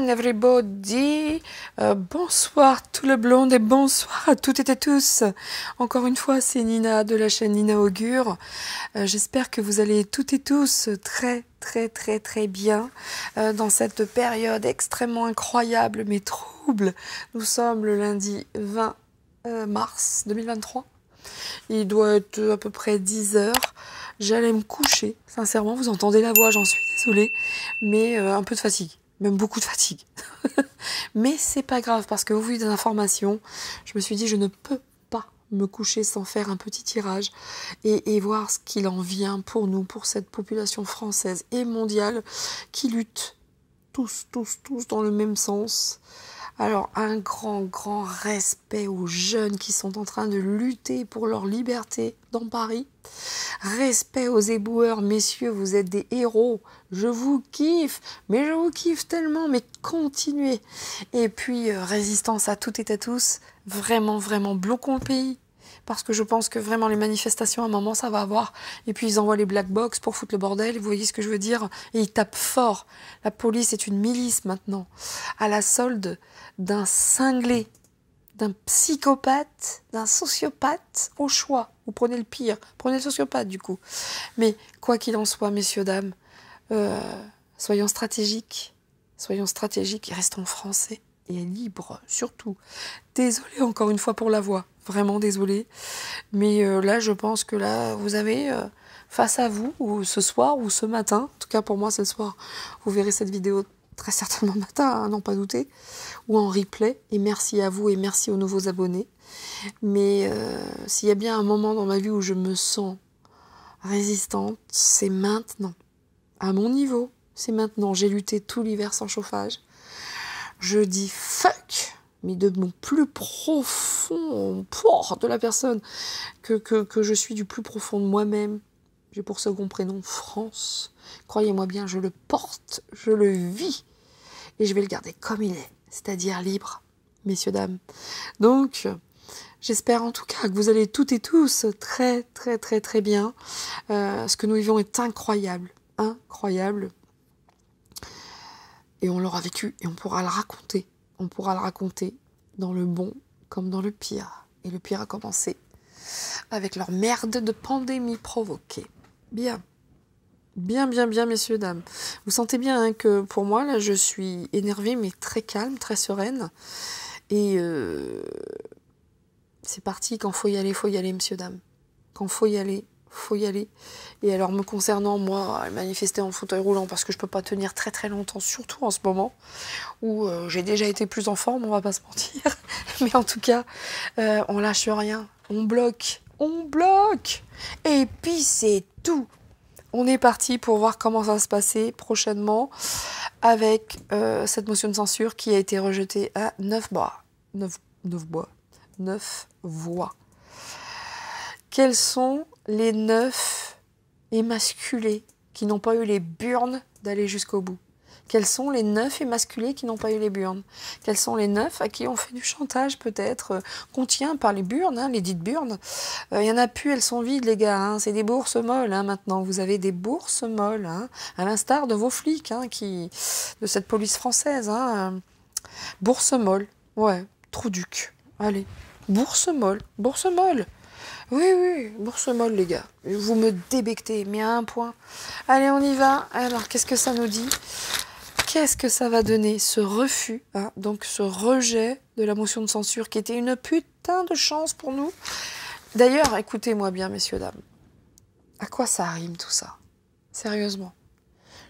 morning everybody. Bonsoir tout le blond et bonsoir à toutes et à tous. Encore une fois, c'est Nina de la chaîne Nina Augure. J'espère que vous allez toutes et tous très bien dans cette période extrêmement incroyable mais trouble. Nous sommes le lundi 20 mars 2023. Il doit être à peu près 10 heures. J'allais me coucher. Sincèrement, vous entendez la voix, j'en suis désolée. Mais un peu de fatigue. Même beaucoup de fatigue. Mais c'est pas grave parce qu'au vu des informations, je me suis dit je ne peux pas me coucher sans faire un petit tirage et voir ce qu'il en vient pour nous, pour cette population française et mondiale qui lutte tous dans le même sens. Alors, un grand respect aux jeunes qui sont en train de lutter pour leur liberté dans Paris. Respect aux éboueurs, messieurs, vous êtes des héros. Je vous kiffe, mais je vous kiffe tellement, mais continuez. Et puis, résistance à toutes et à tous. Vraiment, bloquons le pays. Parce que je pense que vraiment les manifestations, à un moment, ça va avoir. Et puis ils envoient les black box pour foutre le bordel, vous voyez ce que je veux dire? Et ils tapent fort. La police est une milice maintenant, à la solde d'un cinglé, d'un psychopathe, d'un sociopathe, au choix. Vous prenez le pire, prenez le sociopathe du coup. Mais quoi qu'il en soit, messieurs, dames, soyons stratégiques et restons français et libres, surtout. Désolée encore une fois pour la voix. Vraiment désolée, mais là je pense que là vous avez face à vous, ou ce soir ou ce matin, en tout cas pour moi c'est le soir, vous verrez cette vidéo très certainement le matin, hein, n'en pas douter, ou en replay, et merci à vous et merci aux nouveaux abonnés. Mais s'il y a bien un moment dans ma vie où je me sens résistante, c'est maintenant, à mon niveau, c'est maintenant. J'ai lutté tout l'hiver sans chauffage, je dis fuck, mais de mon plus profond, de la personne que je suis, du plus profond de moi-même. J'ai pour second prénom France. Croyez-moi bien, je le porte, je le vis, et je vais le garder comme il est, c'est-à-dire libre, messieurs, dames. Donc, j'espère en tout cas que vous allez toutes et tous très bien. Ce que nous vivons est incroyable. Et on l'aura vécu, et on pourra le raconter. On pourra le raconter dans le bon comme dans le pire. Et le pire a commencé avec leur merde de pandémie provoquée. Bien, messieurs, dames. Vous sentez bien hein, que pour moi, là, je suis énervée, mais très calme, très sereine. Et c'est parti, quand faut y aller, messieurs, dames. Quand faut y aller. Et alors, me concernant, moi, manifester en fauteuil roulant, parce que je peux pas tenir très longtemps, surtout en ce moment, où j'ai déjà été plus en forme, on va pas se mentir. Mais en tout cas, on lâche rien, on bloque. Et puis c'est tout. On est parti pour voir comment ça va se passer prochainement avec cette motion de censure qui a été rejetée à 9 voix. Quels sont les 9 émasculés qui n'ont pas eu les burnes d'aller jusqu'au bout? Quels sont les 9 émasculés qui n'ont pas eu les burnes? Quels sont les 9 à qui on fait du chantage peut-être qu'on tient par les burnes, hein, les dites burnes? Il y en a plus, elles sont vides les gars, hein, c'est des bourses molles hein, maintenant. Vous avez des bourses molles, hein, à l'instar de vos flics, hein, de cette police française. Hein, bourse molle, ouais, Trouduc, allez, bourse molle. Oui, bourse molle les gars, vous me débectez, mais à un point. Allez, on y va. Alors, qu'est-ce que ça nous dit? Qu'est-ce que ça va donner, ce refus, hein, donc ce rejet de la motion de censure qui était une putain de chance pour nous? D'ailleurs, écoutez-moi bien, messieurs, dames. À quoi ça rime tout ça? Sérieusement.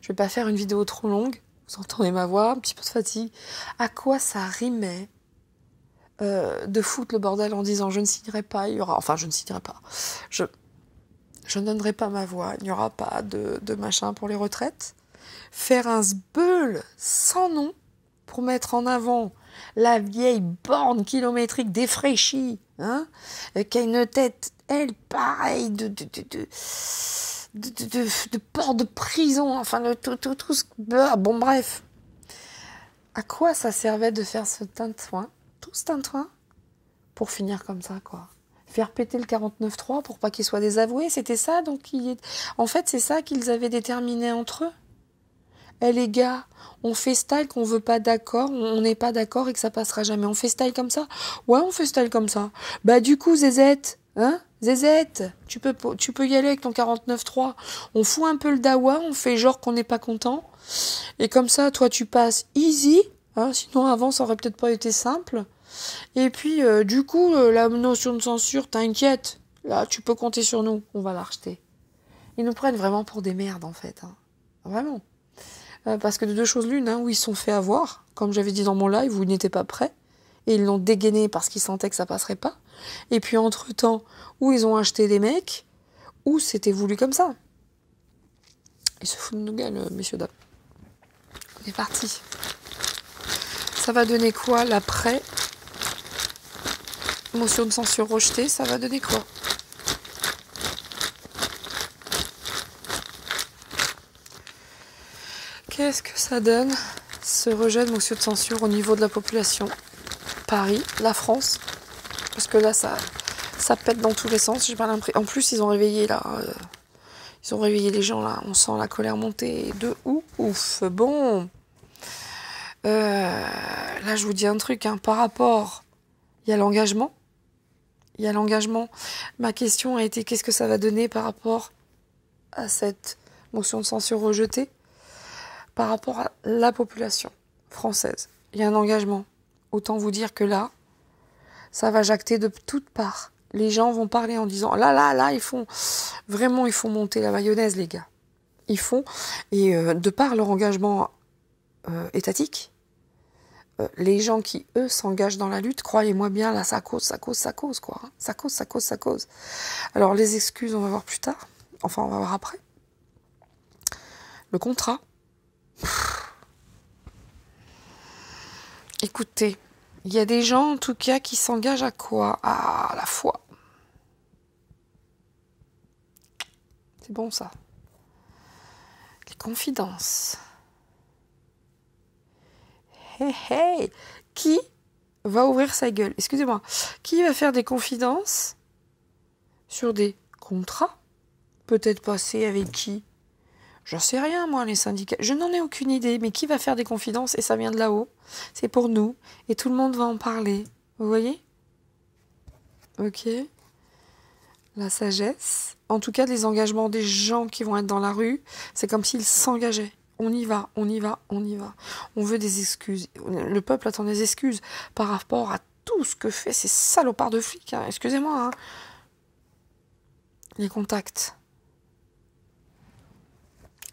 Je vais pas faire une vidéo trop longue. Vous entendez ma voix, un petit peu de fatigue. À quoi ça rimait de foutre le bordel en disant je ne signerai pas, il y aura... Enfin, je ne signerai pas. Je ne donnerai pas ma voix, il n'y aura pas de machin pour les retraites. Faire un sbeul sans nom pour mettre en avant la vieille borne kilométrique défraîchie, hein, qui a une tête, elle, pareille, de porte de prison, enfin, tout ce... Bon, bref. À quoi ça servait de faire ce tintouin, tout ce tintouin, pour finir comme ça, quoi? Faire péter le 49.3 pour pas qu'il soit désavoué, c'était ça, donc en fait, c'est ça qu'ils avaient déterminé entre eux. Eh les gars, on fait style qu'on veut pas d'accord, on n'est pas d'accord et que ça passera jamais. On fait style comme ça? Ouais, on fait style comme ça. Bah du coup, Zézette, hein? Zézette, tu peux y aller avec ton 49.3. On fout un peu le dawa, on fait genre qu'on n'est pas content. Et comme ça, toi, tu passes easy. Hein, sinon, avant, ça aurait peut-être pas été simple. Et puis, du coup, la notion de censure, t'inquiète. Là, tu peux compter sur nous. On va la rejeter. Ils nous prennent vraiment pour des merdes, en fait. Hein. Vraiment. Parce que de deux choses l'une, hein, où ils se sont fait avoir, comme j'avais dit dans mon live, où ils n'étaient pas prêts, et ils l'ont dégainé parce qu'ils sentaient que ça passerait pas. Et puis entre-temps, où ils ont acheté des mecs, où c'était voulu comme ça. Ils se foutent de nos gueules, messieurs, dames. On est parti. Ça va donner quoi, l'après? Motion de censure rejetée, ça va donner quoi? Qu'est-ce que ça donne, ce rejet de motion de censure au niveau de la population? Paris, la France, parce que là, ça pète dans tous les sens, j'ai pas l'impression. En plus, ils ont réveillé, là, ils ont réveillé les gens, là, on sent la colère monter de ouf. Bon, là, je vous dis un truc, hein, par rapport, il y a l'engagement, ma question a été, qu'est-ce que ça va donner par rapport à cette motion de censure rejetée? Par rapport à la population française, il y a un engagement. Autant vous dire que là, ça va jacter de toutes parts. Les gens vont parler en disant, là, ils font monter la mayonnaise, les gars. Ils font, et de par leur engagement étatique, les gens qui, eux, s'engagent dans la lutte, croyez-moi bien, là, ça cause, quoi. Hein. Ça cause. Alors, les excuses, on va voir plus tard. Enfin, on va voir après. Le contrat. Écoutez, il y a des gens, en tout cas, qui s'engagent à quoi? À la foi. C'est bon, ça. Les confidences. Hey. Qui va ouvrir sa gueule? Excusez-moi. Qui va faire des confidences sur des contrats? Peut-être passer avec qui? J'en sais rien, moi, les syndicats. Je n'en ai aucune idée, mais qui va faire des confidences? Et ça vient de là-haut. C'est pour nous. Et tout le monde va en parler. Vous voyez? Ok. La sagesse. En tout cas, les engagements des gens qui vont être dans la rue, c'est comme s'ils s'engageaient. On y va. On veut des excuses. Le peuple attend des excuses par rapport à tout ce que fait ces salopards de flics. Hein. Excusez-moi. Hein. Les contacts.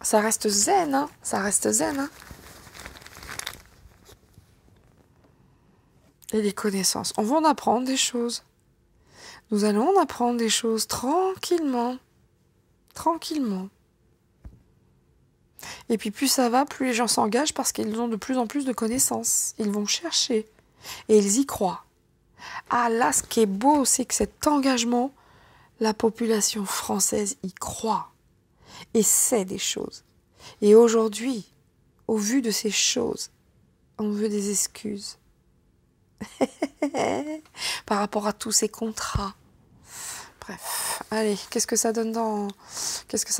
Ça reste zen, hein. Et les connaissances. On va en apprendre des choses. Nous allons en apprendre des choses tranquillement. Et puis plus ça va, plus les gens s'engagent parce qu'ils ont de plus en plus de connaissances. Ils vont chercher. Et ils y croient. Ah là, ce qui est beau, c'est que cet engagement, la population française y croit. Et sait des choses. Et aujourd'hui, au vu de ces choses, on veut des excuses. Par rapport à tous ces contrats. Bref, allez, qu'est-ce que ça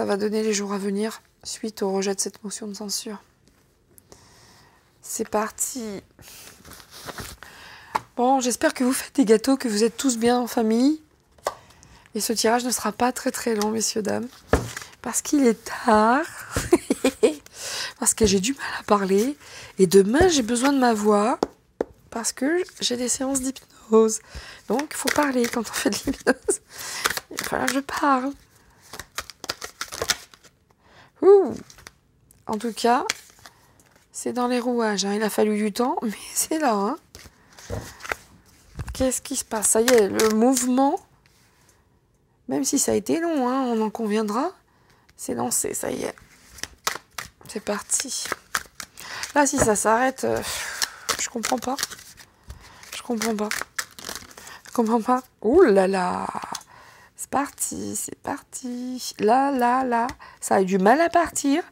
va donner les jours à venir suite au rejet de cette motion de censure? C'est parti. Bon, j'espère que vous faites des gâteaux, que vous êtes tous bien en famille. Et ce tirage ne sera pas très très long, messieurs, dames. Parce qu'il est tard. Parce que j'ai du mal à parler. Et demain, j'ai besoin de ma voix. Parce que j'ai des séances d'hypnose. Donc, il faut parler quand on fait de l'hypnose. Il va falloir que je parle. Ouh. En tout cas, c'est dans les rouages. Hein. Il a fallu du temps, mais c'est là. Hein. Qu'est-ce qui se passe? Ça y est, le mouvement, même si ça a été long, hein, on en conviendra, c'est lancé, ça y est. C'est parti. Là, si ça s'arrête, je comprends pas. Je comprends pas. Ouh là là. C'est parti. Là. Ça a eu du mal à partir.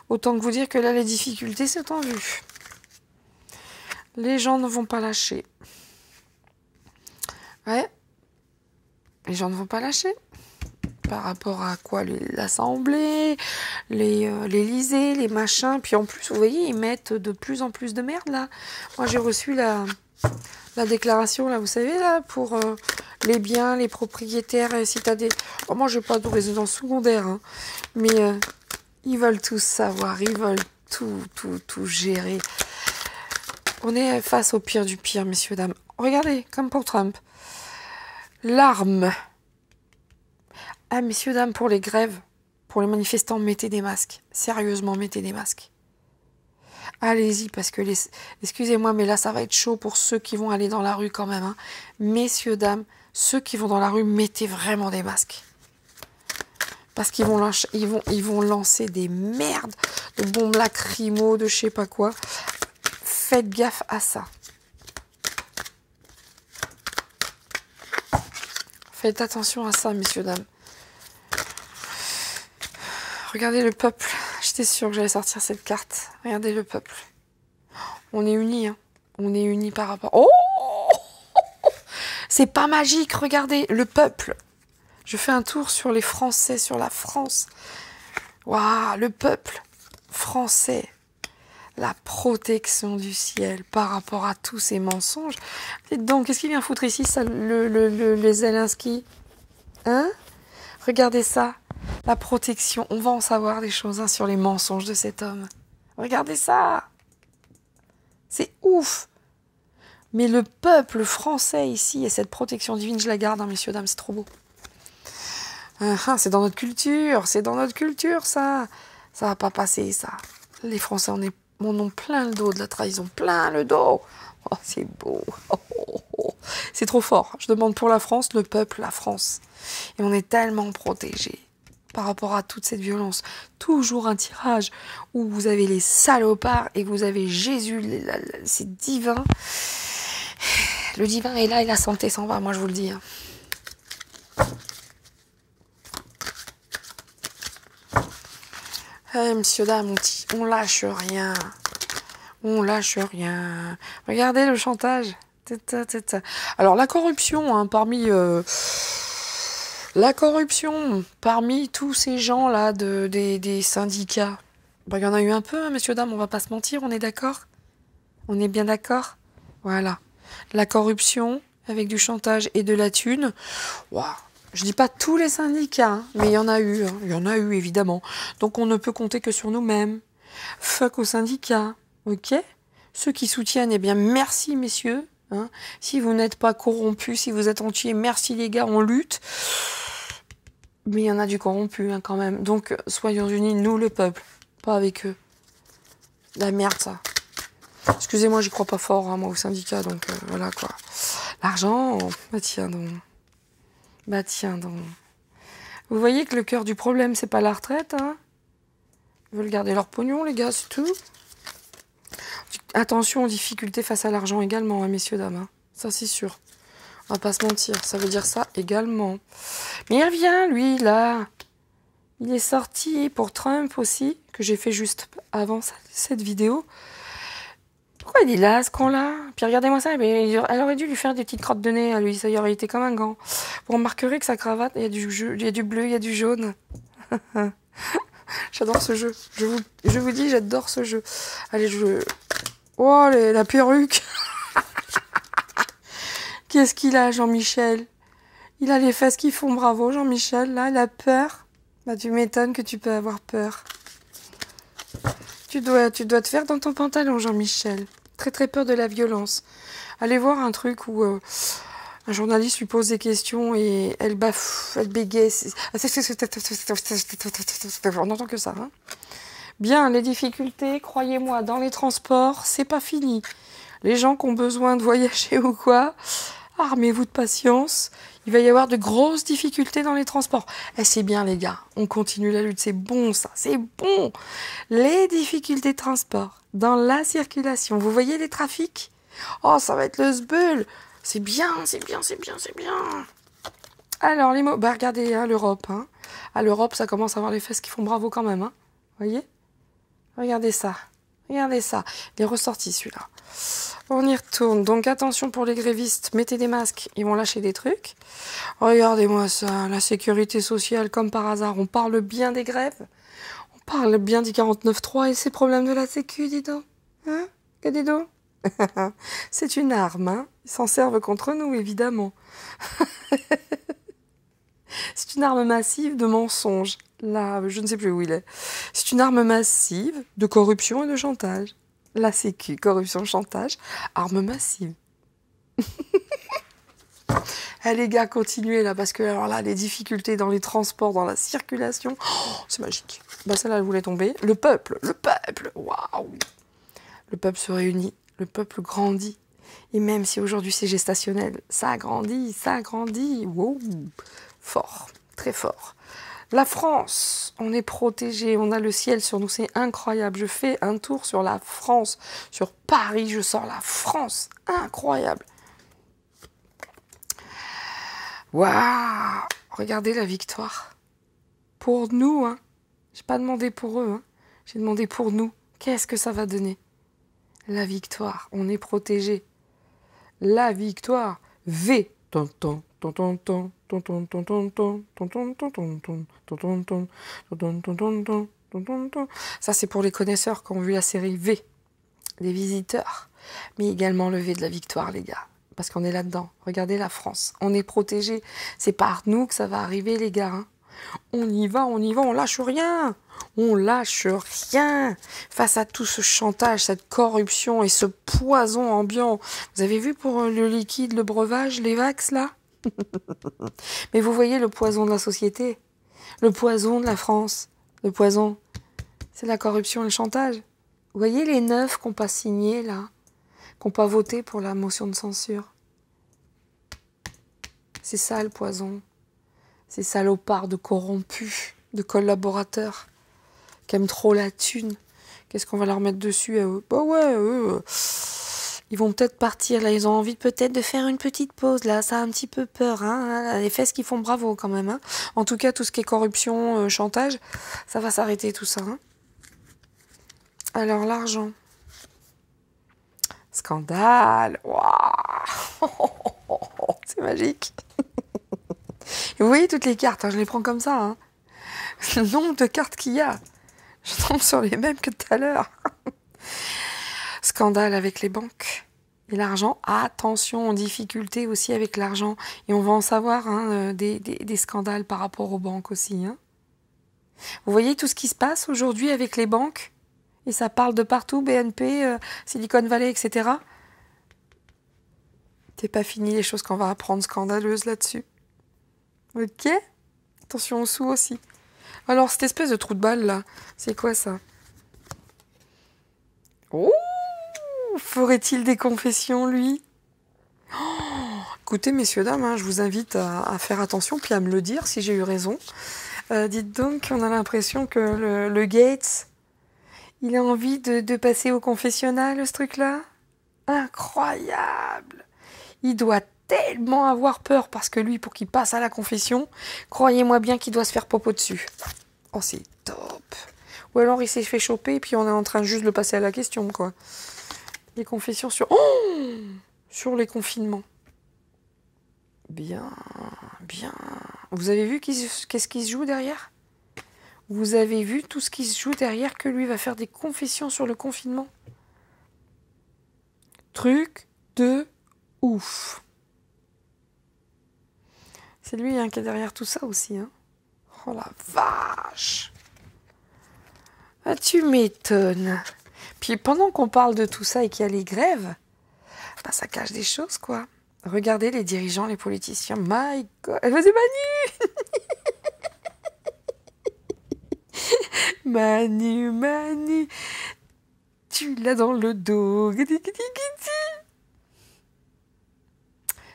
Autant que vous dire que là, les difficultés sont en vue. Les gens ne vont pas lâcher. Ouais. Les gens ne vont pas lâcher. par rapport à quoi? L'Assemblée, l'Élysée, les machins. Puis en plus, vous voyez, ils mettent de plus en plus de merde, là. Moi, j'ai reçu la déclaration, là, vous savez, là, pour les biens, les propriétaires, et si t'as des... Oh, moi, je n'ai pas de résidence secondaire, hein, mais ils veulent tout savoir, ils veulent tout gérer. On est face au pire du pire, messieurs, dames. Regardez, comme pour Trump. L'arme. Ah, messieurs, dames, pour les grèves, pour les manifestants, mettez des masques. Sérieusement, mettez des masques. Allez-y, parce que excusez-moi, mais là, ça va être chaud pour ceux qui vont aller dans la rue quand même. Hein. Messieurs, dames, ceux qui vont dans la rue, mettez vraiment des masques. Parce qu'ils vont, ils vont lancer des merdes de bombes lacrymo, de je sais pas quoi. Faites gaffe à ça. Faites attention à ça, messieurs, dames. Regardez le peuple. J'étais sûre que j'allais sortir cette carte. Regardez le peuple. On est unis, hein. On est unis par rapport... Oh! C'est pas magique, regardez, le peuple. Je fais un tour sur les Français, sur la France. Waouh, le peuple français. La protection du ciel par rapport à tous ces mensonges. Dites donc, qu'est-ce qu'il vient foutre ici, ça, les Zelensky? Hein? Regardez ça. La protection. On va en savoir des choses hein, sur les mensonges de cet homme. Regardez ça. C'est ouf. Mais le peuple français ici et cette protection divine, je la garde, hein, messieurs, dames, c'est trop beau. C'est dans notre culture, ça. Ça va pas passer, ça. Les Français en ont plein le dos de la trahison, plein le dos. Oh, c'est beau. C'est trop fort. Je demande pour la France, le peuple, la France. Et on est tellement protégés par rapport à toute cette violence. Toujours un tirage où vous avez les salopards et vous avez Jésus, c'est divin. Le divin est là et la santé s'en va, moi je vous le dis. Hein. Monsieur, dame, on lâche rien. On lâche rien. Regardez le chantage. Alors la corruption, hein, la corruption parmi tous ces gens-là des syndicats. Ben, il y en a eu un peu, hein, messieurs, dames, on va pas se mentir, on est d'accord? On est bien d'accord? Voilà. La corruption avec du chantage et de la thune. Waouh. Je dis pas tous les syndicats, hein, mais il y en a eu. Hein. Il y en a eu, évidemment. Donc on ne peut compter que sur nous-mêmes. Fuck aux syndicats, ok? Ceux qui soutiennent, eh bien, merci, messieurs. Hein. Si vous n'êtes pas corrompus, si vous êtes entiers, merci les gars, on lutte. Mais il y en a du corrompu, hein, quand même. Donc, soyons unis, nous, le peuple. Pas avec eux. La merde, ça. Excusez-moi, j'y crois pas fort, hein, moi, aux syndicats, donc voilà, quoi. L'argent, bah tiens donc. Bah tiens donc. Vous voyez que le cœur du problème, c'est pas la retraite, hein. Ils veulent garder leur pognon, les gars, c'est tout. Attention aux difficultés face à l'argent également, hein, messieurs, dames. Hein. Ça, c'est sûr. On va pas se mentir, ça veut dire ça également. Mais il revient, lui, là. Il est sorti pour Trump aussi, que j'ai fait juste avant cette vidéo. Pourquoi il est là, ce con-là? Puis regardez-moi ça, mais elle aurait dû lui faire des petites crottes de nez à lui, ça y aurait été comme un gant. Vous remarquerez que sa cravate, il y a du bleu, il y a du jaune. J'adore ce jeu. Je vous dis, j'adore ce jeu. Allez, oh, la perruque. Qu'est-ce qu'il a, Jean-Michel? Il a les fesses qui font bravo, Jean-Michel, là, il a peur. Bah, tu m'étonnes que tu peux avoir peur. Tu dois te faire dans ton pantalon, Jean-Michel. Très très peur de la violence. Allez voir un truc où un journaliste lui pose des questions et elle bafoue, elle bégaye. On n'entend que ça. Hein. Bien, les difficultés, croyez-moi, dans les transports, c'est pas fini. Les gens qui ont besoin de voyager ou quoi, armez-vous de patience. Il va y avoir de grosses difficultés dans les transports. Eh, c'est bien, les gars. On continue la lutte. C'est bon, ça. C'est bon. Les difficultés de transport dans la circulation. Vous voyez les trafics? Oh, ça va être le sbeul. C'est bien, c'est bien, c'est bien, c'est bien. Alors, les mots... Bah, regardez, hein, l'Europe. Hein. À l'Europe, ça commence à avoir les fesses qui font bravo quand même. Hein. Vous voyez? Regardez ça. Regardez ça. Il est ressorti celui-là. On y retourne. Donc attention pour les grévistes. Mettez des masques. Ils vont lâcher des trucs. Regardez-moi ça. La sécurité sociale, comme par hasard. On parle bien des grèves. On parle bien du 49.3 et ces problèmes de la sécu, dis donc. Hein? Que dis donc? C'est une arme, hein. Ils s'en servent contre nous, évidemment. C'est une arme massive de mensonges. Là, je ne sais plus où il est. C'est une arme massive de corruption et de chantage. La sécu, corruption, chantage, arme massive. Allez les gars, continuez là, parce que alors là, les difficultés dans les transports, dans la circulation, oh, c'est magique. Bah celle-là, elle voulait tomber. Le peuple, waouh. Le peuple se réunit, le peuple grandit. Et même si aujourd'hui c'est gestationnel, ça grandit, wow. Fort, très fort. La France, on est protégé, on a le ciel sur nous, c'est incroyable. Je fais un tour sur la France, sur Paris, je sors la France, incroyable. Waouh, regardez la victoire. Pour nous, hein. J'ai pas demandé pour eux, hein. J'ai demandé pour nous. Qu'est-ce que ça va donner? La victoire, on est protégé. La victoire, V. Ça, c'est pour les connaisseurs qui ont vu la série V, les visiteurs. Mais également le V de la victoire, les gars. Parce qu'on est là-dedans. Regardez la France. On est protégés. C'est par nous que ça va arriver, les gars. Hein. On y va, on lâche rien. On lâche rien face à tout ce chantage, cette corruption et ce poison ambiant. Vous avez vu pour le liquide, le breuvage, les Vax, là? Mais vous voyez le poison de la société, le poison de la France, le poison, c'est la corruption et le chantage. Vous voyez les 9 qui n'ont pas signé, là, qui n'ont pas voté pour la motion de censure. C'est ça le poison. Ces salopards de corrompus, de collaborateurs, qui aiment trop la thune. Qu'est-ce qu'on va leur mettre dessus à eux? Bah ouais, eux, ils vont peut-être partir, là, ils ont envie peut-être de faire une petite pause, là, ça a un petit peu peur, hein, les fesses qui font bravo quand même, hein. En tout cas, tout ce qui est corruption, chantage, ça va s'arrêter tout ça, hein. Alors, l'argent. Scandale, waouh. C'est magique. Vous voyez toutes les cartes, hein, je les prends comme ça, hein. Le nombre de cartes qu'il y a, je tombe sur les mêmes que tout à l'heure. Scandale avec les banques et l'argent. Attention aux difficultés aussi avec l'argent. Et on va en savoir hein, des scandales par rapport aux banques aussi. Hein. Vous voyez tout ce qui se passe aujourd'hui avec les banques? Et ça parle de partout, BNP, Silicon Valley, etc. C'est pas fini les choses qu'on va apprendre scandaleuses là-dessus. Ok? Attention aux sous aussi. Alors, cette espèce de trou de balle là, c'est quoi ça? Oh! Ferait-il des confessions, lui? Oh, écoutez, messieurs, dames, hein, je vous invite à faire attention, puis à me le dire si j'ai eu raison. Dites donc, on a l'impression que le Gates, il a envie de passer au confessionnal, ce truc-là. Incroyable! Il doit tellement avoir peur, parce que lui, pour qu'il passe à la confession, croyez-moi bien qu'il doit se faire popo dessus. Oh, c'est top! Ou alors il s'est fait choper, et puis on est en train juste de le passer à la question, quoi. Les confessions sur... Oh, sur les confinements. Bien, bien. Vous avez vu qu'est-ce qui se joue derrière? Vous avez vu tout ce qui se joue derrière que lui va faire des confessions sur le confinement? Truc de ouf. C'est lui hein, qui est derrière tout ça aussi. Hein. Oh la vache. Ah, tu m'étonnes. Puis pendant qu'on parle de tout ça et qu'il y a les grèves, bah, ça cache des choses, quoi. Regardez les dirigeants, les politiciens. My God. Vas-y, Manu. Manu. Tu l'as dans le dos.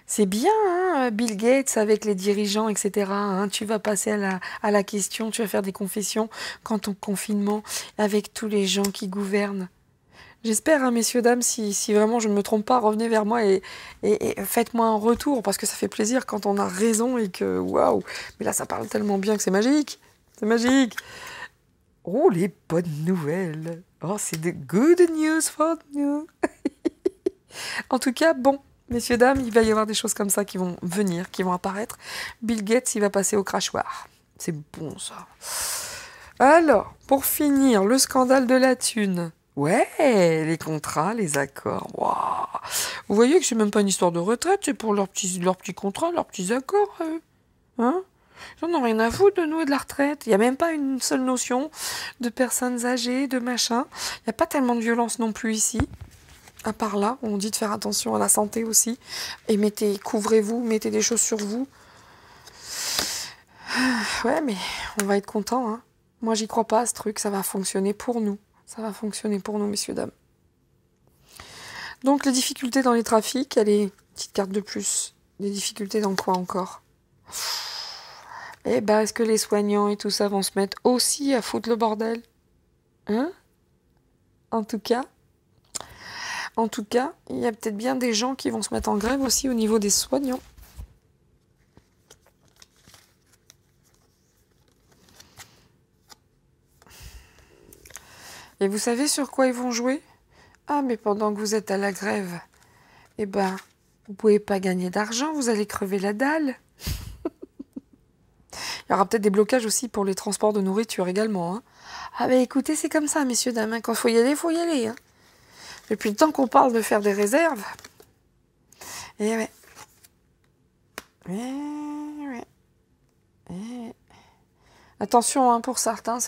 C'est bien, hein, Bill Gates avec les dirigeants, etc. Hein, tu vas passer à la question, tu vas faire des confessions quant au confinement avec tous les gens qui gouvernent. J'espère, hein, messieurs, dames, si vraiment je ne me trompe pas, revenez vers moi et faites-moi un retour, parce que ça fait plaisir quand on a raison et que, waouh, mais là, ça parle tellement bien que c'est magique. C'est magique. Oh, les bonnes nouvelles. Oh, c'est de good news for you. En tout cas, bon, messieurs, dames, il va y avoir des choses comme ça qui vont venir, qui vont apparaître. Bill Gates, il va passer au crachoir. C'est bon, ça. Alors, pour finir, le scandale de la thune. Ouais, les contrats, les accords. Waouh. Vous voyez que c'est même pas une histoire de retraite, c'est pour leurs petits contrats, leurs petits accords. Hein? Ils n'en ont rien à foutre de nous et de la retraite. Il n'y a même pas une seule notion de personnes âgées, de machin. Il n'y a pas tellement de violence non plus ici. À part là, on dit de faire attention à la santé aussi. Et couvrez-vous, mettez des choses sur vous. Ouais, mais on va être content, hein. Moi, j'y crois pas à ce truc, ça va fonctionner pour nous. Ça va fonctionner pour nous, messieurs, dames. Donc, les difficultés dans les trafics, allez, petite carte de plus. Des difficultés dans quoi encore? Eh ben, est-ce que les soignants et tout ça vont se mettre aussi à foutre le bordel? Hein? En tout cas, il y a peut-être bien des gens qui vont se mettre en grève aussi au niveau des soignants. Et vous savez sur quoi ils vont jouer? Ah, mais pendant que vous êtes à la grève, eh ben, vous pouvez pas gagner d'argent, vous allez crever la dalle. Il y aura peut-être des blocages aussi pour les transports de nourriture également. Hein. Ah, ben écoutez, c'est comme ça, messieurs, dames. Hein. Quand il faut y aller, il faut y aller. Hein. Depuis le temps qu'on parle de faire des réserves. Eh ouais. Attention, hein, pour certains,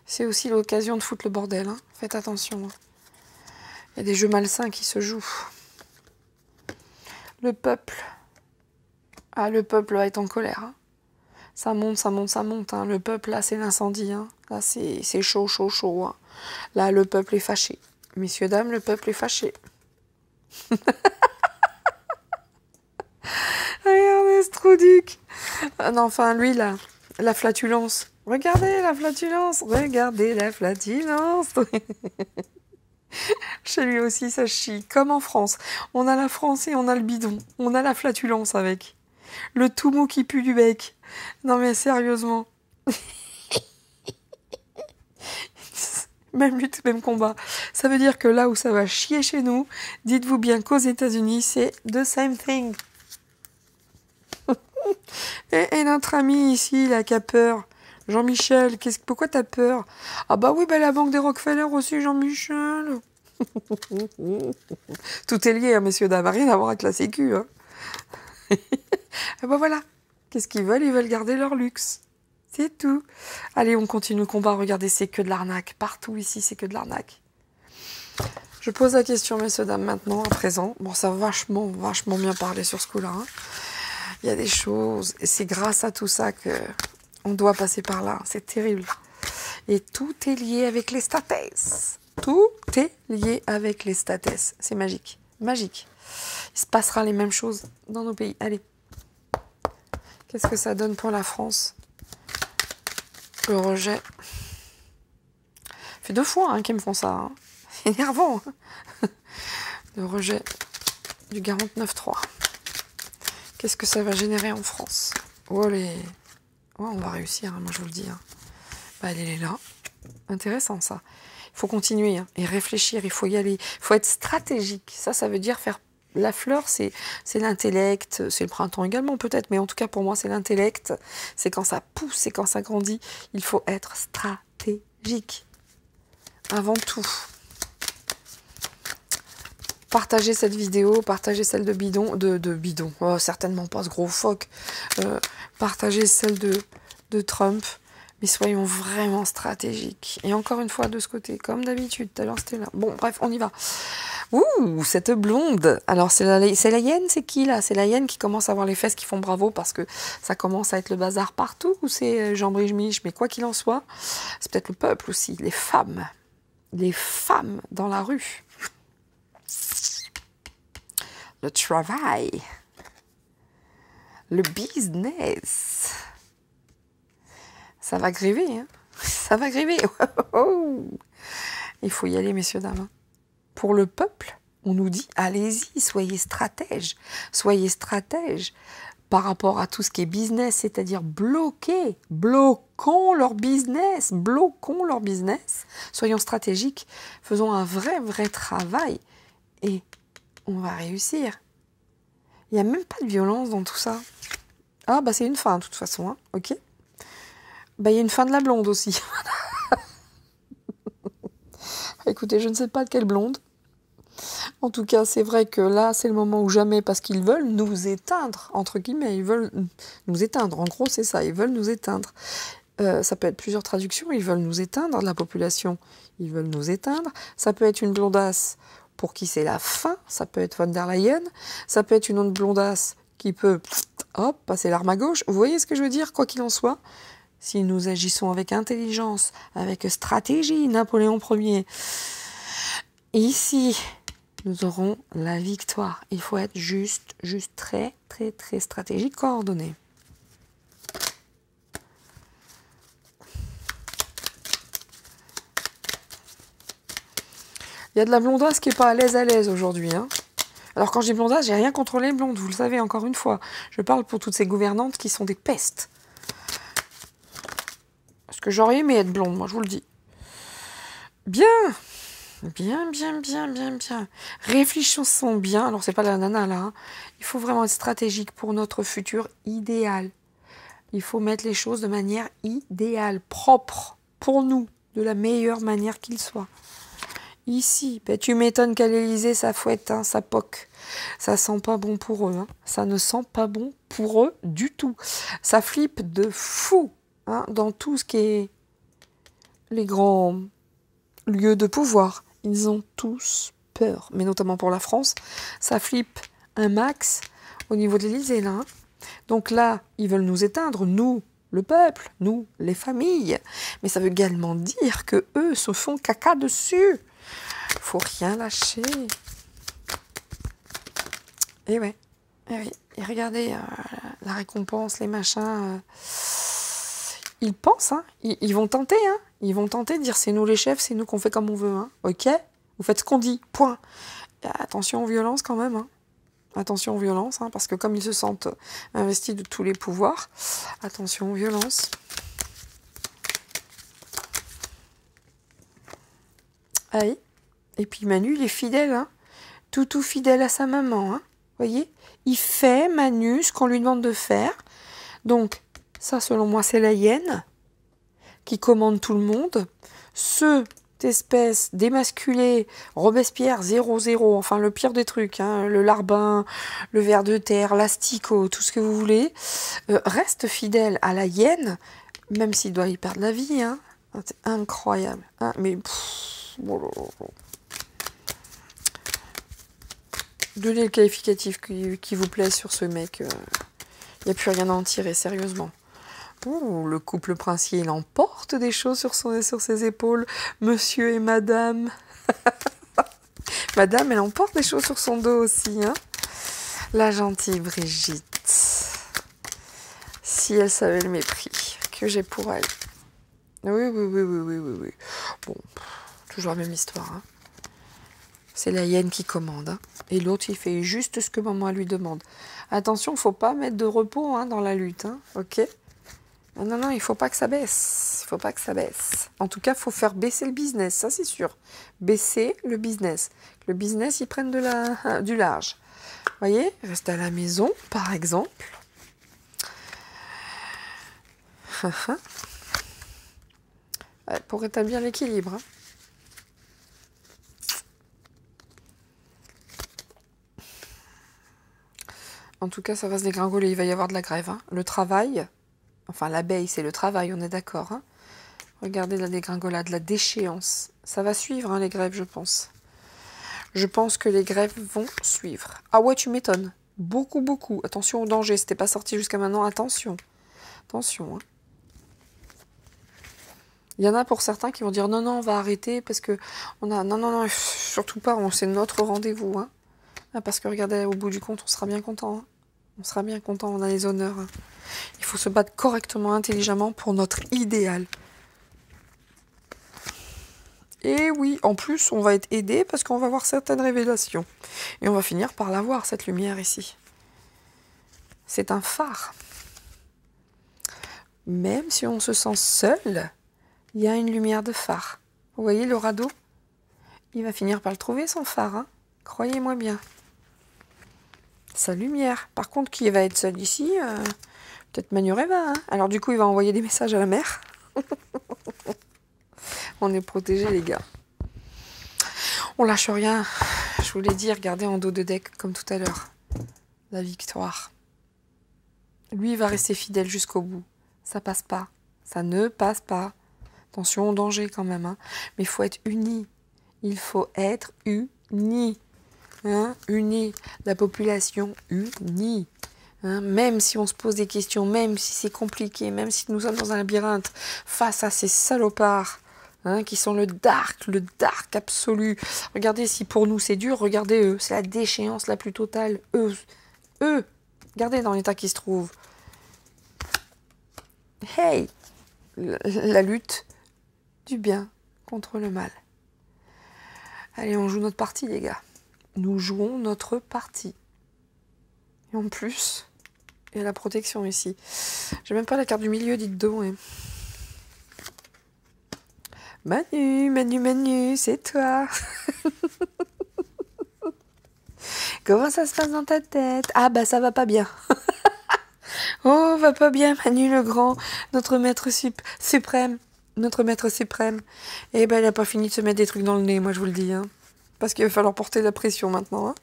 c'est aussi l'occasion de foutre le bordel. Hein. Faites attention. Hein. Il y a des jeux malsains qui se jouent. Le peuple. Ah, le peuple va être en colère. Hein. Ça monte, ça monte, ça monte. Hein. Le peuple, là, c'est l'incendie. Hein. Là, c'est chaud, chaud, chaud. Hein. Là, le peuple est fâché. Messieurs, dames, le peuple est fâché. Regardez, Strouduc. Ah, non, enfin, lui, là, la flatulence. Regardez la flatulence. Regardez la flatulence. Chez lui aussi, ça chie. Comme en France. On a la France et on a le bidon. On a la flatulence avec. Le tout mou qui pue du bec. Non mais sérieusement. Même lutte, même combat. Ça veut dire que là où ça va chier chez nous, dites-vous bien qu'aux États-Unis, c'est the same thing. et notre ami ici, là, qui a peur, Jean-Michel, pourquoi t'as peur? Ah bah oui, bah la banque des Rockefeller aussi, Jean-Michel. Tout est lié, hein, messieurs, dames, rien à voir avec la sécu. Hein. Et ben voilà. Qu'est-ce qu'ils veulent? Ils veulent garder leur luxe. C'est tout. Allez, on continue le combat. Regardez, c'est que de l'arnaque. Partout ici, c'est que de l'arnaque. Je pose la question, messieurs, dames, maintenant, à présent. Bon, ça a vachement bien parlé sur ce coup-là. Hein. Il y a des choses. Et c'est grâce à tout ça que on doit passer par là. C'est terrible. Et tout est lié avec les states. Tout est lié avec les states. C'est magique. Magique. Il se passera les mêmes choses dans nos pays. Allez. Qu'est-ce que ça donne pour la France? Le rejet. Ça fait 2 fois hein, qu'ils me font ça. Hein. C'est énervant. Hein. Le rejet du 49.3. Qu'est-ce que ça va générer en France? Oh les... Ouais, on va réussir, hein, moi je vous le dis. Hein. Bah, elle est là. Intéressant ça. Il faut continuer hein, et réfléchir, il faut y aller. Il faut être stratégique. Ça veut dire faire... La fleur, c'est l'intellect, c'est le printemps également peut-être, mais en tout cas pour moi c'est l'intellect, c'est quand ça pousse, c'est quand ça grandit. Il faut être stratégique, avant tout. Partagez cette vidéo, partagez celle de Bidon, oh, certainement pas ce gros phoque, partagez celle de Trump, mais soyons vraiment stratégiques. Et encore une fois de ce côté, comme d'habitude, tout à l'heure c'était là. Bon bref, on y va. Ouh, cette blonde. Alors, c'est la hyène, c'est qui, là? C'est la hyène qui commence à avoir les fesses qui font bravo parce que ça commence à être le bazar partout ou c'est Jean Brige-Mich? Mais quoi qu'il en soit, c'est peut-être le peuple aussi, les femmes. Les femmes dans la rue. Le travail. Le business. Ça va gréver, hein? Ça va gréver. Il faut y aller, messieurs, dames. Pour le peuple, on nous dit, allez-y, soyez stratèges. Soyez stratèges. par rapport à tout ce qui est business, c'est-à-dire bloquons leur business, soyons stratégiques, faisons un vrai travail et on va réussir. Il n'y a même pas de violence dans tout ça. Ah, bah c'est une fin, de toute façon, hein, ok. Bah il y a une fin de la blonde aussi. Écoutez, je ne sais pas de quelle blonde. En tout cas, c'est vrai que là, c'est le moment ou jamais, parce qu'ils veulent nous éteindre, entre guillemets, ils veulent nous éteindre. En gros, c'est ça, ils veulent nous éteindre. Ça peut être plusieurs traductions, ils veulent nous éteindre, la population, ils veulent nous éteindre. Ça peut être une blondasse pour qui c'est la fin, ça peut être von der Leyen, ça peut être une autre blondasse qui peut, hop, passer l'arme à gauche. Vous voyez ce que je veux dire, quoi qu'il en soit, si nous agissons avec intelligence, avec stratégie, Napoléon Ier, ici, nous aurons la victoire. Il faut être juste très stratégique, coordonné. Il y a de la blondasse qui n'est pas à l'aise aujourd'hui. Hein. Alors quand je dis blondasse, j'ai rien contre les blondes, vous le savez encore une fois. Je parle pour toutes ces gouvernantes qui sont des pestes. Parce que j'aurais aimé être blonde, moi je vous le dis. Bien. Réfléchissons bien. Alors c'est pas la nana là. Hein. Il faut vraiment être stratégique pour notre futur idéal. Il faut mettre les choses de manière idéale, propre, pour nous, de la meilleure manière qu'il soit. Ici, ben, tu m'étonnes qu'à l'Élysée, ça fouette, hein, ça poque. Ça sent pas bon pour eux. Hein. Ça ne sent pas bon pour eux du tout. Ça flippe de fou hein, dans tout ce qui est les grands lieux de pouvoir. Ils ont tous peur, mais notamment pour la France. Ça flippe un max au niveau de l'Élysée, là. Hein. Donc là, ils veulent nous éteindre, nous, le peuple, nous, les familles. Mais ça veut également dire que eux se font caca dessus. Faut rien lâcher. Et ouais. Et oui. Et regardez la récompense, les machins. Ils pensent, hein. Ils vont tenter, hein. Ils vont tenter de dire c'est nous les chefs, c'est nous qu'on fait comme on veut, hein. Ok? Vous faites ce qu'on dit. Point. Et attention aux violences quand même, hein. Attention aux violences, hein, parce que comme ils se sentent investis de tous les pouvoirs, attention aux violences. Allez. Et puis Manu, il est fidèle, hein. Tout fidèle à sa maman, hein. Voyez, il fait Manu ce qu'on lui demande de faire. Donc, ça, selon moi, c'est la hyène qui commande tout le monde. Cette espèce démasculée, Robespierre 0-0, enfin le pire des trucs, hein, le larbin, le ver de terre, l'asticot, tout ce que vous voulez, reste fidèle à la hyène, même s'il doit y perdre la vie. Hein. C'est incroyable. Hein, mais... Donnez le qualificatif qui vous plaît sur ce mec. Il n'y a plus rien à en tirer, sérieusement. Ouh, le couple princier, il emporte des choses sur ses épaules. Monsieur et madame. Madame, elle emporte des choses sur son dos aussi. Hein. La gentille Brigitte. Si elle savait le mépris que j'ai pour elle. Oui. Bon, toujours la même histoire. Hein. C'est la hyène qui commande. Hein. Et l'autre, il fait juste ce que maman lui demande. Attention, il ne faut pas mettre de repos hein, dans la lutte. Hein, ok ? Non, il ne faut pas que ça baisse. Il ne faut pas que ça baisse. En tout cas, il faut faire baisser le business, ça c'est sûr. Baisser le business. Le business, ils prennent du large. Vous voyez ? Reste à la maison, par exemple. Pour rétablir l'équilibre. Hein. En tout cas, ça va se dégringoler. Il va y avoir de la grève. Hein. Le travail, enfin l'abeille, c'est le travail, on est d'accord. Hein. Regardez la dégringolade, la déchéance. Ça va suivre, hein, les grèves, je pense. Je pense que les grèves vont suivre. Ah ouais, tu m'étonnes. Beaucoup. Attention au danger. C'était pas sorti jusqu'à maintenant. Attention. Hein. Il y en a pour certains qui vont dire non, on va arrêter parce que on a... Non, surtout pas. C'est notre rendez-vous. Hein. Ah, parce que regardez, au bout du compte, on sera bien content. Hein. On sera bien content, on a les honneurs. Hein. Il faut se battre correctement, intelligemment pour notre idéal. Et oui, en plus, on va être aidé parce qu'on va avoir certaines révélations. Et on va finir par l'avoir, cette lumière ici. c'est un phare. Même si on se sent seul, il y a une lumière de phare. Vous voyez le radeau? Il va finir par le trouver, son phare, hein. Croyez-moi bien. Sa lumière. Par contre, qui va être seul ici? Peut-être Manureva, hein. Alors du coup, il va envoyer des messages à la mer. On est protégés, les gars. On lâche rien. Je vous l'ai dit, regardez en dos de deck, comme tout à l'heure. La victoire. Lui, il va rester fidèle jusqu'au bout. Ça passe pas. Ça ne passe pas. Attention au danger quand même, hein. Mais il faut être unis. Il faut être unis. Hein, unis. La population unie. Hein, même si on se pose des questions, même si c'est compliqué, même si nous sommes dans un labyrinthe, face à ces salopards, hein, qui sont le dark absolu. Regardez, si pour nous c'est dur, regardez eux, c'est la déchéance la plus totale. Eux, regardez dans l'état qu'ils se trouvent. Hey, la lutte du bien contre le mal. Allez, on joue notre partie, les gars. Nous jouons notre partie. Et en plus, il y a la protection ici. J'ai même pas la carte du milieu, dites donc. Hein. Manu, c'est toi. Comment ça se passe dans ta tête? Ah bah ça va pas bien. Oh, va pas bien, Manu le grand, notre maître suprême. Notre maître suprême. Eh ben, il a pas fini de se mettre des trucs dans le nez, moi je vous le dis. Hein. Parce qu'il va falloir porter la pression maintenant. Hein.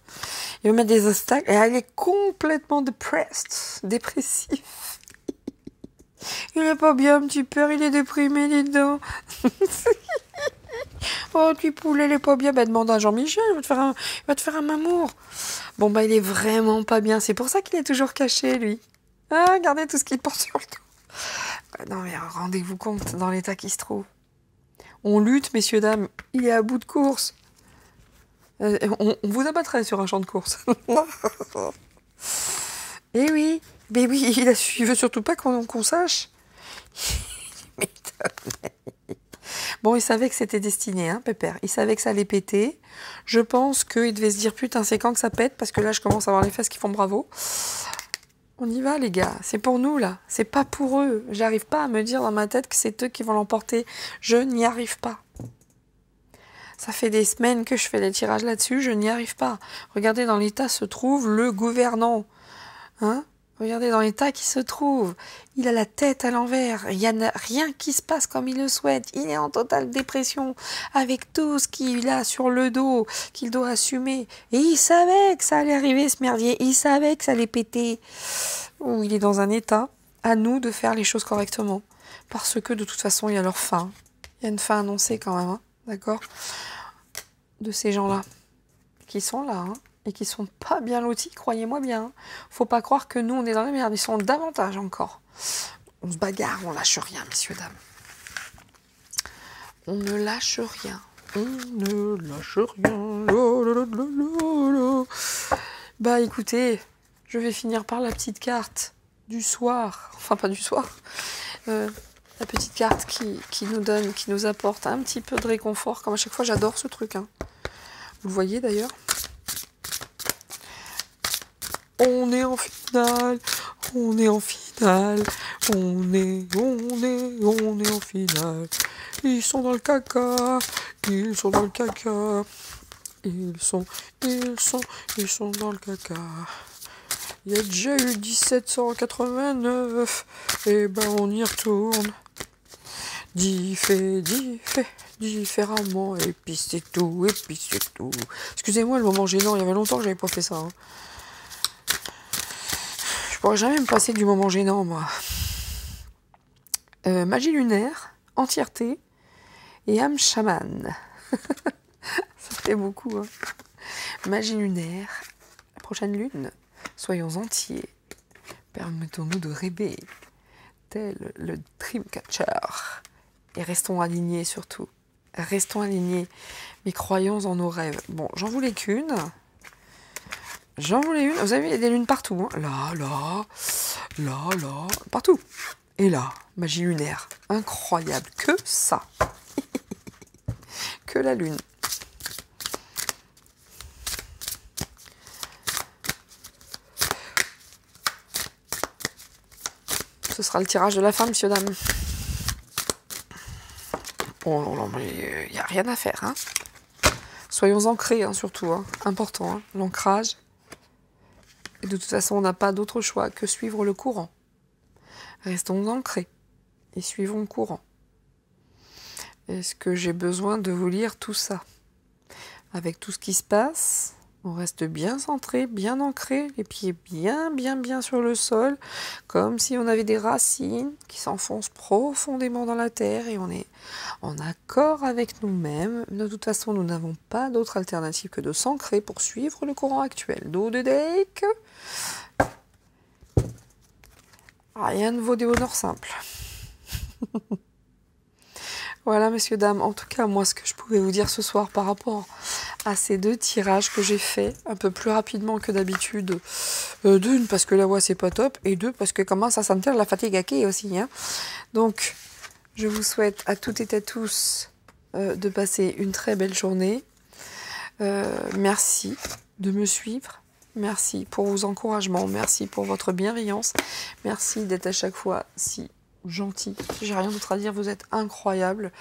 Il va mettre des obstacles. Et elle est complètement dépressif. Il est pas bien, petit père, il est déprimé, dis donc. Oh, petit poulet, il est pas bien. Bah, demande à Jean-Michel, il va te faire un mamour. Bon, bah, il est vraiment pas bien. C'est pour ça qu'il est toujours caché, lui. Ah, regardez tout ce qu'il porte sur le dos. Non, mais rendez-vous compte dans l'état qu'il se trouve. On lutte, messieurs, dames. Il est à bout de course. On vous abattrait sur un champ de course. Eh oui, mais oui, il veut surtout pas qu'on sache. Bon, il savait que c'était destiné, hein, Pépère. Il savait que ça allait péter. Je pense qu'il devait se dire, putain, c'est quand que ça pète, parce que là, je commence à avoir les fesses qui font bravo. On y va, les gars. C'est pour nous, là. C'est pas pour eux. J'arrive pas à me dire dans ma tête que c'est eux qui vont l'emporter. Je n'y arrive pas. Ça fait des semaines que je fais des tirages là-dessus, je n'y arrive pas. Regardez dans l'état se trouve le gouvernant. Hein? Regardez dans l'état qui se trouve. Il a la tête à l'envers. Il n'y a rien qui se passe comme il le souhaite. Il est en totale dépression avec tout ce qu'il a sur le dos, qu'il doit assumer. Et il savait que ça allait arriver, ce merdier. Il savait que ça allait péter. Ou il est dans un état. À nous de faire les choses correctement. Parce que de toute façon, il y a leur fin. Il y a une fin annoncée quand même. Hein? D'accord? De ces gens-là. Qui sont là. Hein? Et qui sont pas bien lotis, croyez-moi bien. Faut pas croire que nous, on est dans la merde. Ils sont davantage encore. On se bagarre, on lâche rien, messieurs, dames. On ne lâche rien. On ne lâche rien. Bah, écoutez, je vais finir par la petite carte du soir. Enfin, pas du soir. La petite carte qui nous donne, qui nous apporte un petit peu de réconfort. Comme à chaque fois, j'adore ce truc. Hein. Vous le voyez d'ailleurs. On est en finale, on est en finale, on est en finale. Ils sont dans le caca, ils sont dans le caca. Ils sont dans le caca. Il y a déjà eu 1789, et ben on y retourne. Différemment, et puis c'est tout, Excusez-moi le moment gênant, il y avait longtemps que j'avais pas fait ça. Hein. Je pourrais jamais me passer du moment gênant, moi. Magie lunaire, entièreté et âme chamane. Ça fait beaucoup. Hein. Magie lunaire, la prochaine lune, soyons entiers. Permettons-nous de rêver, tel le Dreamcatcher. Et restons alignés surtout. Restons alignés, mais croyons en nos rêves. Bon, j'en voulais qu'une. J'en voulais une. Vous avez vu, il y a des lunes partout. Hein. Là, partout. Et là, magie lunaire. Incroyable. Que ça. Que la lune. Ce sera le tirage de la fin, messieurs, dames. Oh non, mais il n'y a rien à faire. Hein. Soyons ancrés, hein, surtout. Hein. Important, hein, l'ancrage. Et de toute façon, on n'a pas d'autre choix que suivre le courant. Restons ancrés et suivons le courant. Est-ce que j'ai besoin de vous lire tout ça? Avec tout ce qui se passe, on reste bien centré, bien ancré, les pieds bien sur le sol, comme si on avait des racines qui s'enfoncent profondément dans la terre et on est en accord avec nous-mêmes. De toute façon, nous n'avons pas d'autre alternative que de s'ancrer pour suivre le courant actuel. Do de deck. Rien ne vaut des honneurs simples. Voilà, messieurs, dames. En tout cas, moi, ce que je pouvais vous dire ce soir par rapport à ces 2 tirages que j'ai faits un peu plus rapidement que d'habitude. D'une, parce que la voix, c'est pas top. Et 2, parce que commence à sentir la fatigue à quai aussi. Hein. Donc, je vous souhaite à toutes et à tous de passer une très belle journée. Merci de me suivre. Merci pour vos encouragements. Merci pour votre bienveillance. Merci d'être à chaque fois si gentil. J'ai rien d'autre à dire. Vous êtes incroyables.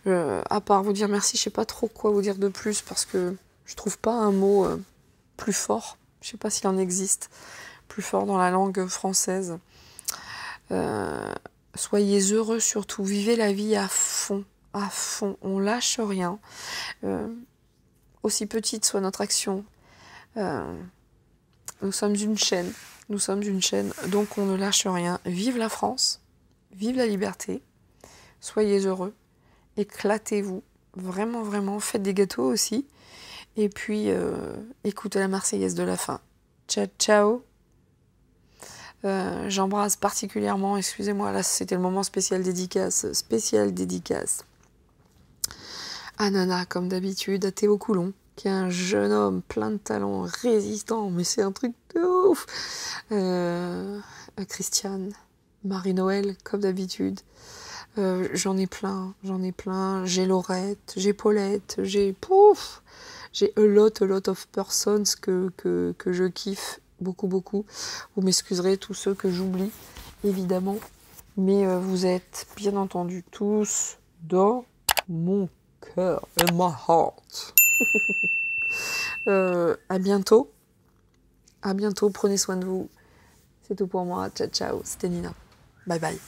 À part vous dire merci, je sais pas trop quoi vous dire de plus parce que je trouve pas un mot plus fort. Je sais pas s'il en existe plus fort dans la langue française. Soyez heureux surtout. Vivez la vie à fond. À fond. On lâche rien. Aussi petite soit notre action. Nous sommes une chaîne. Nous sommes une chaîne. Donc on ne lâche rien. Vive la France. Vive la liberté. Soyez heureux. Éclatez-vous. Vraiment, vraiment. Faites des gâteaux aussi. Et puis, écoutez la Marseillaise de la fin. Ciao, ciao. J'embrasse particulièrement, excusez-moi, là c'était le moment spécial dédicace. À Nana, comme d'habitude, à Théo Coulon, qui est un jeune homme plein de talent, résistant, mais c'est un truc de ouf. À Christiane, Marie-Noël, comme d'habitude. J'en ai plein. J'ai Laurette, j'ai Paulette, j'ai a lot of persons que je kiffe beaucoup. Vous m'excuserez tous ceux que j'oublie, évidemment. Mais vous êtes, bien entendu, tous dans mon cœur, in my heart. À bientôt. Prenez soin de vous. C'est tout pour moi. Ciao, ciao. C'était Nina. Bye bye.